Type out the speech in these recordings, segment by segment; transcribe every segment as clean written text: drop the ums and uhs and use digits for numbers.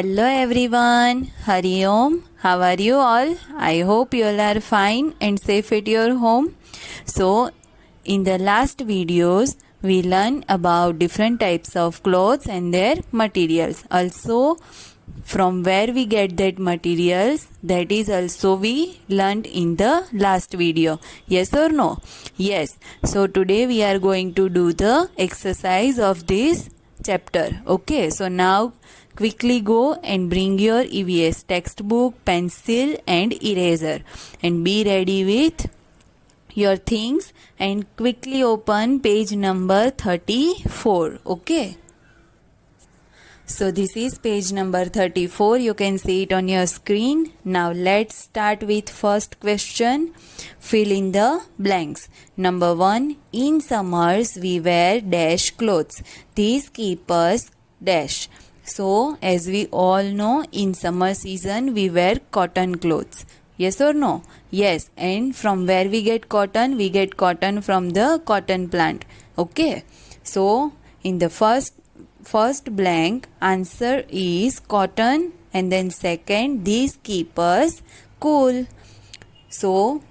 Hello everyone, Hari Om. How are you all? I hope you all are fine and safe at your home. So, in the last videos, we learned about different types of clothes and their materials. Also, from where we get that materials, that is also we learned in the last video. Yes or no? Yes. So, today we are going to do the exercise of this chapter. Okay, so now quickly go and bring your EVS textbook, pencil and eraser and be ready with your things and quickly open page number 34. Okay, so this is page number 34. You can see it on your screen. Now let's start with first question. Fill in the blanks. Number 1. In summers we wear dash clothes. These keep us dash. So as we all know, in summer season we wear cotton clothes. Yes or no? Yes. And from where we get cotton? We get cotton from the cotton plant. Okay. So in the first blank, answer is cotton, and then second, these keep us cool. So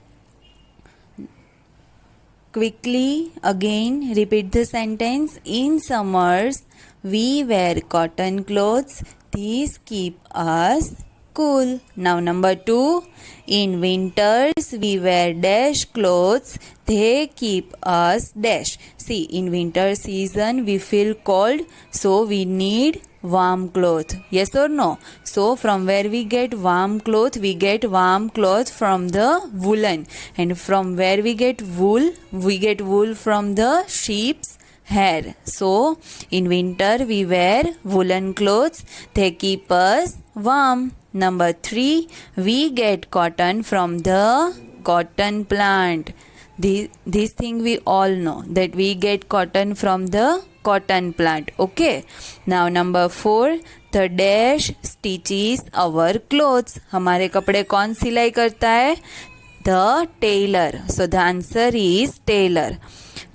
quickly again repeat the sentence. In summers we wear cotton clothes. These keep us cool. Now number 2. In winters we wear dash clothes. They keep us dash. See, in winter season we feel cold, so we need warm cloth. Yes or no? So from where we get warm cloth? We get warm cloth from the woolen. And from where we get wool? We get wool from the sheep's hair. So in winter we wear woolen clothes. They keep us warm. Number 3. We get cotton from the cotton plant. This thing we all know, that we get cotton from the cotton plant. Okay. Now number 4. The dash stitches our clothes. हमारे कपड़े कौन सिलाई करता है? The tailor. So the answer is tailor.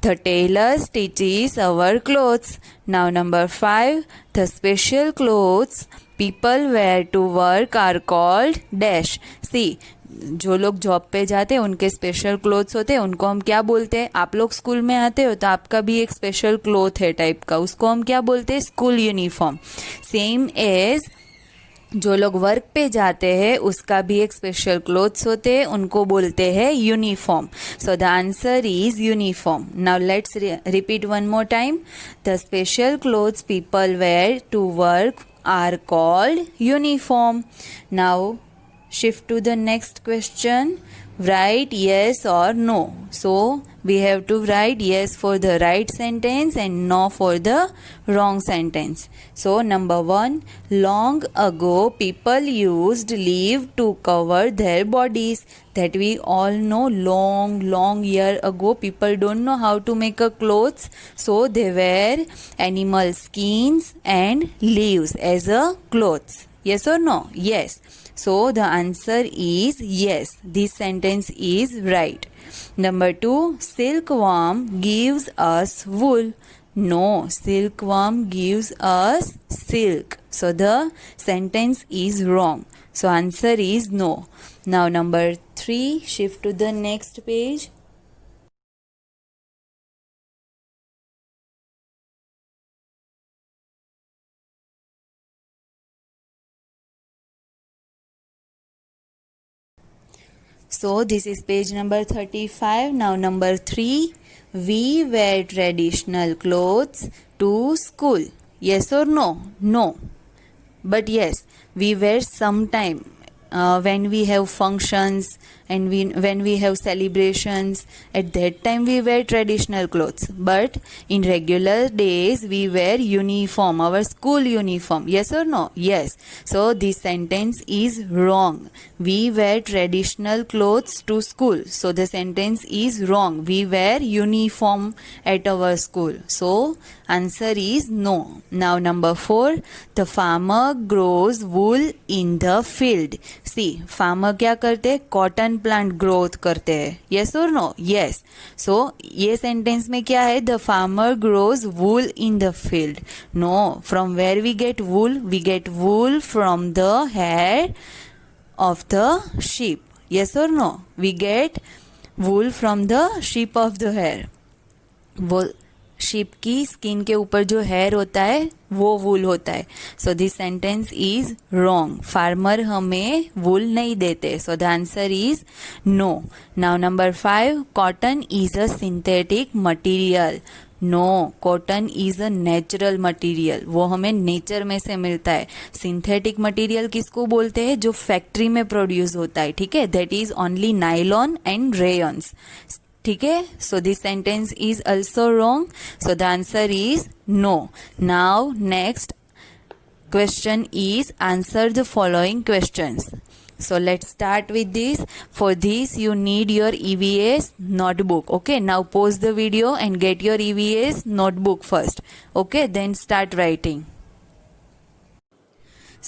The tailor stitches our clothes. Now number 5. The special clothes people wear to work are called dash. See, जो लोग job पे जाते हैं उनके स्पेशल क्लोथ्स होते हैं, उनको हम क्या बोलते हैं? आप लोग स्कूल में आते हो तो आपका भी एक स्पेशल क्लोथ है टाइप का, उसको हम क्या बोलते हैं? School uniform. सेम एज जो लोग वर्क पे जाते हैं उसका भी एक स्पेशल क्लोथ्स होते हैं, उनको बोलते हैं uniform. So the answer is uniform. Now let's repeat one more time. The special clothes people wear to work are called uniform. Now shift to the next question. Write yes or no. So we have to write yes for the right sentence and no for the wrong sentence. So number 1. Long ago people used leaf to cover their bodies. That we all know. Long year ago people don't know how to make a clothes, so they wear animal skins and leaves as a clothes. Yes or no? Yes. So the answer is yes. This sentence is right. Number 2. Silkworm gives us wool. No, silkworm gives us silk. So the sentence is wrong. So answer is no. Now number 3. Shift to the next page. So this is page number 35. Now number 3. We wear traditional clothes to school. Yes or no? No. But yes, we wear sometime when we have functions and when we have celebrations. At that time we wear traditional clothes. But in regular days we wear uniform, our school uniform. Yes or no? Yes. So this sentence is wrong. We wear traditional clothes to school. So the sentence is wrong. We wear uniform at our school. So Answer is no. Now number 4, the farmer grows wool in the field. See, farmer क्या करते हैं? Cotton plant growth करते हैं. Yes or no? Yes. So ये sentence में क्या है? The farmer grows wool in the field. No. From where we get wool? We get wool from the hair of the sheep. Yes or no? We get wool from the sheep of the hair. वो sheep की skin के ऊपर जो hair होता है वो wool होता है. So this sentence is wrong. Farmer हमें वूल नहीं देते. So the answer is no. Now number 5, cotton is a synthetic material. No, cotton is a natural material. वो हमें नेचर में से मिलता है. सिंथेटिक मटीरियल किसको बोलते हैं? जो फैक्ट्री में प्रोड्यूस होता है. ठीक है, that is only nylon and rayons. ठीक है, so this sentence is also wrong. So the answer is no. Now next question is answer the following questions. So let's start with this. For this you need your EVS notebook. Okay, now pause the video and get your EVS notebook first. Okay, then start writing.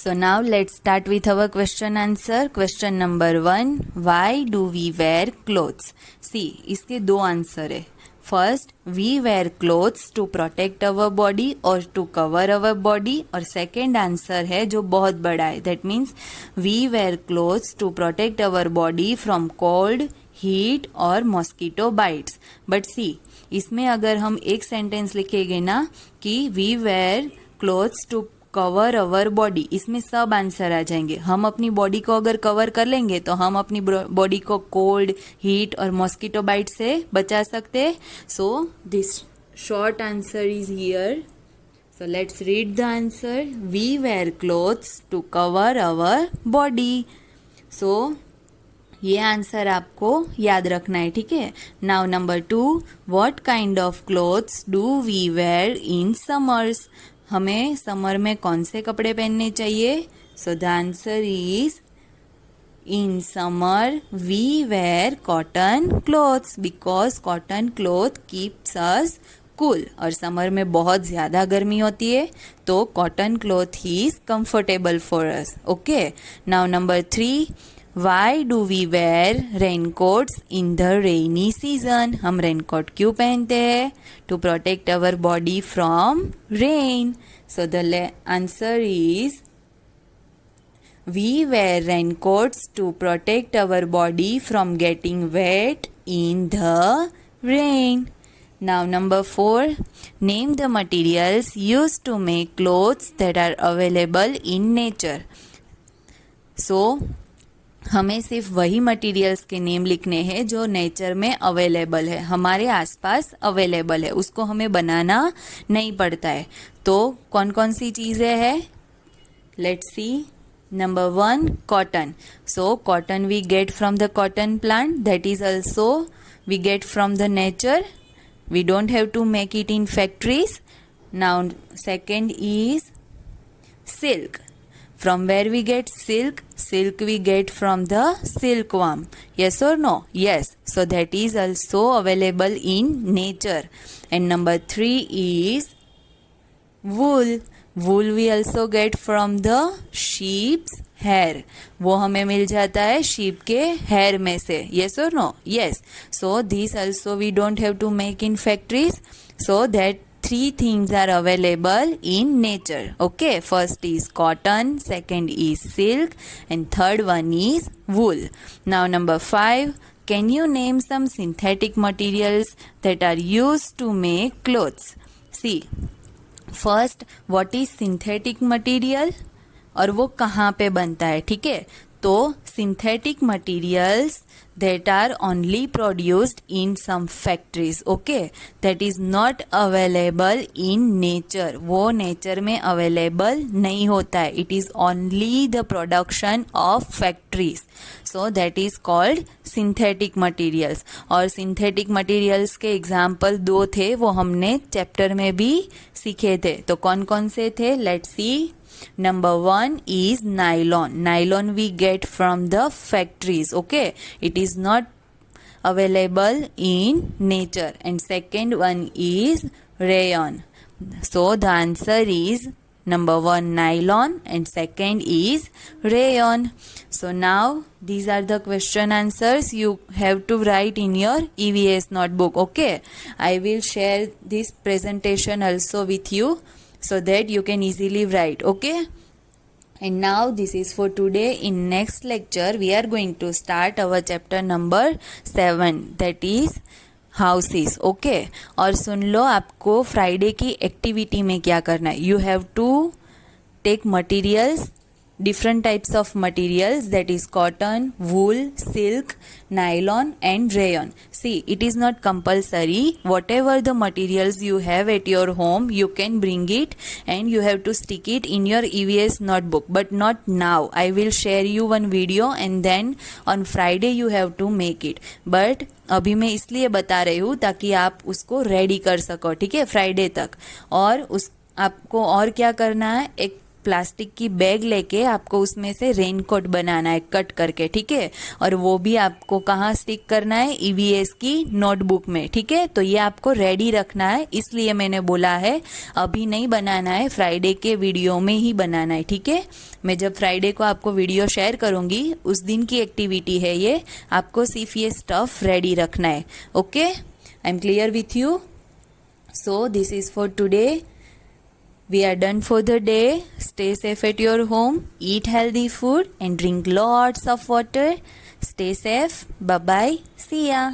So now let's start with our question answer. Question number 1, why do we wear clothes? See, इसके दो answer है. First, we wear clothes to protect our body और to cover our body. और second answer है जो बहुत बड़ा है, that means we wear clothes to protect our body from cold, heat और मॉस्किटो बाइट्स. बट सी, इसमें अगर हम एक सेंटेंस लिखेंगे ना कि we wear clothes to cover our body, इसमें सब आंसर आ जाएंगे. हम अपनी बॉडी को अगर कवर कर लेंगे तो हम अपनी बॉडी को कोल्ड, हीट और मॉस्किटो बाइट से बचा सकते हैं. So this short answer is here. So let's read the answer. We wear clothes to cover our body. So ये आंसर आपको याद रखना है. ठीक है. Now number 2, what kind of clothes do we wear in summers? हमें summer में कौन से कपड़े पहनने चाहिए? So the answer is in summer we wear cotton clothes because cotton cloth keeps us cool. और समर में बहुत ज़्यादा गर्मी होती है तो cotton cloth is comfortable for us. Okay. Now number 3, why do we wear raincoats in the rainy season? हम raincoat क्यों पहनते हैं? To protect our body from rain. So the answer is we wear raincoats to protect our body from getting wet in the rain. Now number 4, name the materials used to make clothes that are available in nature. So हमें सिर्फ वही materials के name लिखने हैं जो nature में available है, हमारे आसपास अवेलेबल है, उसको हमें बनाना नहीं पड़ता है. तो कौन कौन सी चीज़ें हैं? Let's see. Number 1, cotton. So cotton we get from the cotton plant, that is also we get from the nature. We don't have to make it in factories. Now second is silk. From where we get silk? Silk we get from the silkworm. Yes or no? Yes. So that is also available in nature. And number 3 is wool. Wool we also get from the sheep's hair. वो हमें मिल जाता है sheep के hair में से. Yes or no? Yes. So these also we don't have to make in factories. So that 3 things are available in nature. Okay. First is cotton, second is silk, and third one is wool. Now number 5. Can you name some synthetic materials that are used to make clothes? See. First, what is synthetic material और वो कहाँ पे बनता है. ठीक है. तो synthetic materials that are only produced in some factories. Okay, that is not available in nature. वो nature में available नहीं होता है. It is only the production of factories. So that is called synthetic materials. और synthetic materials के example 2 थे, वो हमने chapter में भी सीखे थे. तो कौन कौन से थे? Let's see. Number 1 is nylon. Nylon we get from the factories. Okay, it is not available in nature. And second one is rayon. So the answer is number 1 nylon and second is rayon. So now these are the question answers you have to write in your EVS notebook. Okay, I will share this presentation also with you so that you can easily write. Okay, and now this is for today. In next lecture we are going to start our chapter number 7, that is houses. Okay, और सुन लो आपको Friday की activity में क्या करना है. You have to take materials, different types of materials, that is cotton, wool, silk, nylon and rayon. See, it is not compulsory. Whatever the materials you have at your home, you can bring it and you have to stick it in your EVS notebook, but not now. I will share you one video and then on Friday you have to make it. But अभी मैं इसलिए बता रही हूँ ताकि आप उसको ready कर सको. ठीक है, फ्राइडे तक. और उस आपको और क्या करना है, एक प्लास्टिक की बैग लेके आपको उसमें से रेनकोट बनाना है कट करके. ठीक है, और वो भी आपको कहाँ स्टिक करना है, EVS की नोटबुक में. ठीक है, तो ये आपको रेडी रखना है, इसलिए मैंने बोला है अभी नहीं बनाना है, फ्राइडे के वीडियो में ही बनाना है. ठीक है, मैं जब फ्राइडे को आपको वीडियो शेयर करूंगी उस दिन की एक्टिविटी है ये, आपको सिर्फ ये स्टफ रेडी रखना है. Okay, I am clear with you. So this is for today. We are done for the day. Stay safe at your home. Eat healthy food and drink lots of water. Stay safe. Bye bye. See ya.